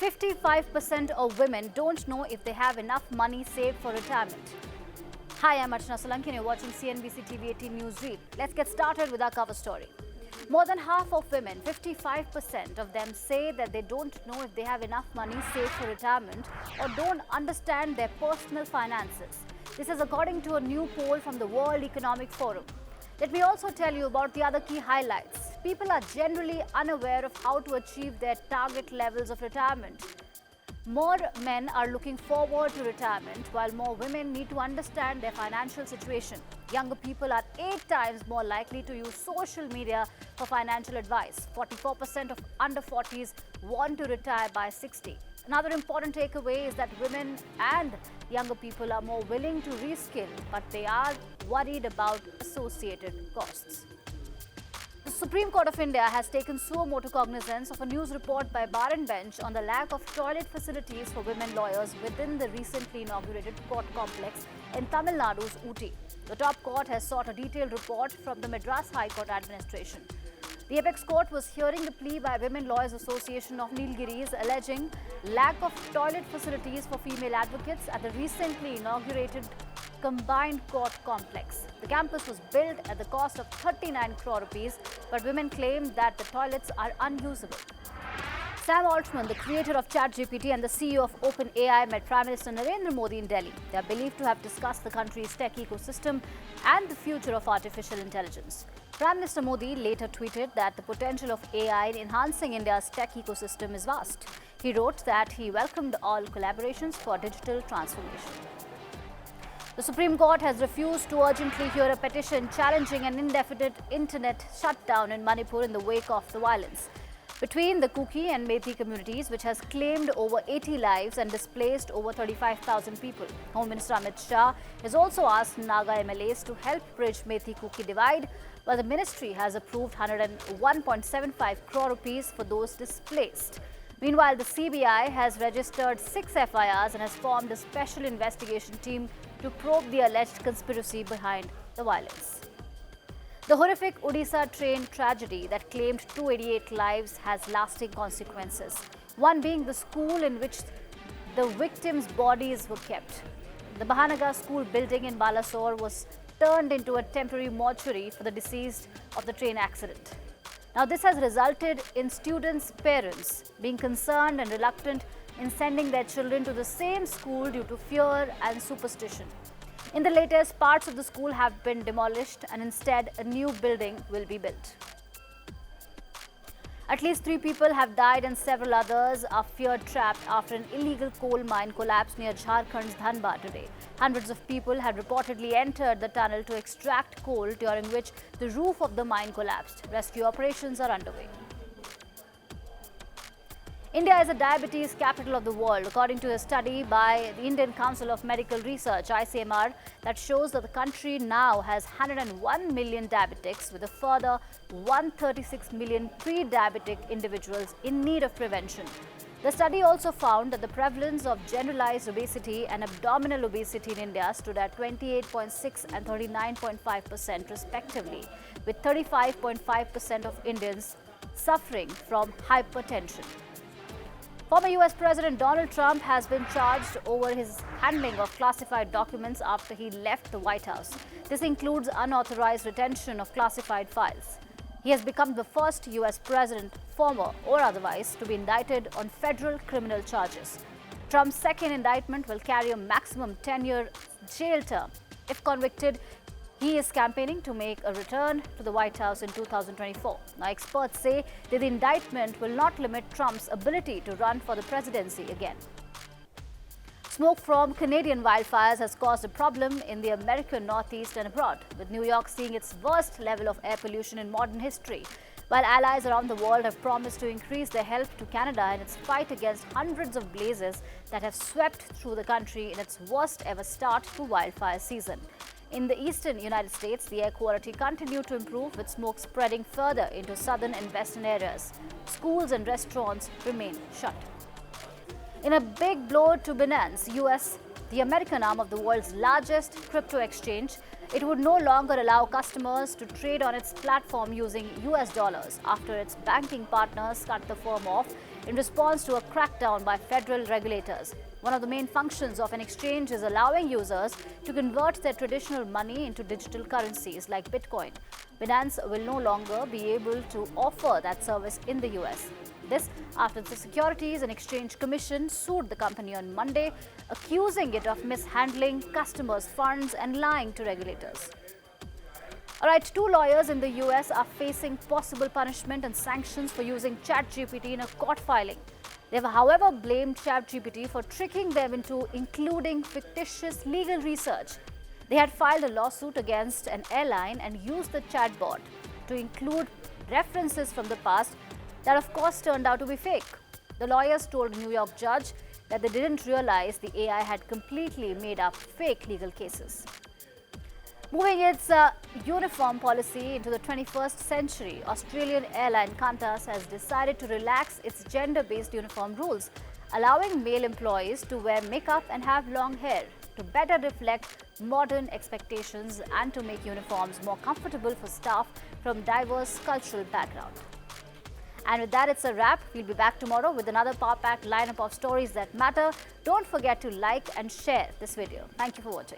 55% of women don't know if they have enough money saved for retirement. Hi, I'm Archana Solanki and you're watching CNBC-TV18 Newsreel. Let's get started with our cover story. More than half of women, 55% of them, say that they don't know if they have enough money saved for retirement or don't understand their personal finances. This is according to a new poll from the World Economic Forum. Let me also tell you about the other key highlights. People are generally unaware of how to achieve their target levels of retirement. More men are looking forward to retirement, while more women need to understand their financial situation. Younger people are 8 times more likely to use social media for financial advice. 44% of under 40s want to retire by 60. Another important takeaway is that women and younger people are more willing to reskill, but they are worried about associated costs. The Supreme Court of India has taken suo motu cognizance of a news report by Bar and Bench on the lack of toilet facilities for women lawyers within the recently inaugurated court complex in Tamil Nadu's Ooty. The top court has sought a detailed report from the Madras High Court administration. The apex court was hearing the plea by Women Lawyers Association of Nilgiris alleging lack of toilet facilities for female advocates at the recently inaugurated combined court complex. The campus was built at the cost of 39 crore rupees, but women claim that the toilets are unusable. Sam Altman, the creator of ChatGPT and the CEO of OpenAI, met Prime Minister Narendra Modi in Delhi. They are believed to have discussed the country's tech ecosystem and the future of artificial intelligence. Prime Minister Modi later tweeted that the potential of AI in enhancing India's tech ecosystem is vast. He wrote that he welcomed all collaborations for digital transformation. The Supreme Court has refused to urgently hear a petition challenging an indefinite internet shutdown in Manipur in the wake of the violence between the Kuki and Methi communities, which has claimed over 80 lives and displaced over 35,000 people. Home Minister Amit Shah has also asked Naga MLAs to help bridge Methi-Kuki divide, while the ministry has approved 101.75 crore rupees for those displaced. Meanwhile, the CBI has registered 6 FIRs and has formed a special investigation team to probe the alleged conspiracy behind the violence. The horrific Odisha train tragedy that claimed 288 lives has lasting consequences, one being the school in which the victims' bodies were kept. The Bahanagar school building in Balasore was turned into a temporary mortuary for the deceased of the train accident. Now, this has resulted in students' parents being concerned and reluctant in sending their children to the same school due to fear and superstition. In the latest, parts of the school have been demolished and instead a new building will be built. At least 3 people have died and several others are feared trapped after an illegal coal mine collapsed near Jharkhand's Dhanbad today. Hundreds of people had reportedly entered the tunnel to extract coal, during which the roof of the mine collapsed. Rescue operations are underway. India is the diabetes capital of the world, according to a study by the Indian Council of Medical Research (ICMR) that shows that the country now has 101 million diabetics, with a further 136 million pre-diabetic individuals in need of prevention. The study also found that the prevalence of generalized obesity and abdominal obesity in India stood at 28.6% and 39.5% respectively, with 35.5% of Indians suffering from hypertension. Former U.S. President Donald Trump has been charged over his handling of classified documents after he left the White House. This includes unauthorized retention of classified files. He has become the first U.S. president, former or otherwise, to be indicted on federal criminal charges. Trump's second indictment will carry a maximum 10-year jail term. If convicted, he is campaigning to make a return to the White House in 2024. Now, experts say that the indictment will not limit Trump's ability to run for the presidency again. Smoke from Canadian wildfires has caused a problem in the American Northeast and abroad, with New York seeing its worst level of air pollution in modern history, while allies around the world have promised to increase their help to Canada in its fight against hundreds of blazes that have swept through the country in its worst ever start to wildfire season. In the eastern United States, the air quality continued to improve, with smoke spreading further into southern and western areas. Schools and restaurants remain shut. In a big blow to Binance, US, the American arm of the world's largest crypto exchange, It would no longer allow customers to trade on its platform using US dollars after its banking partners cut the firm off in response to a crackdown by federal regulators. One of the main functions of an exchange is allowing users to convert their traditional money into digital currencies like Bitcoin. Binance will no longer be able to offer that service in the US. This after the Securities and Exchange Commission sued the company on Monday, accusing it of mishandling customers' funds and lying to regulators. All right, two lawyers in the US are facing possible punishment and sanctions for using ChatGPT in a court filing. They have, however, blamed ChatGPT for tricking them into including fictitious legal research. They had filed a lawsuit against an airline and used the chatbot to include references from the past that, of course, turned out to be fake. The lawyers told a New York judge that they didn't realize the AI had completely made up fake legal cases. Moving its uniform policy into the 21st century, Australian airline Qantas has decided to relax its gender-based uniform rules, allowing male employees to wear makeup and have long hair to better reflect modern expectations and to make uniforms more comfortable for staff from diverse cultural backgrounds. And with that, it's a wrap. We'll be back tomorrow with another power-packed lineup of stories that matter. Don't forget to like and share this video. Thank you for watching.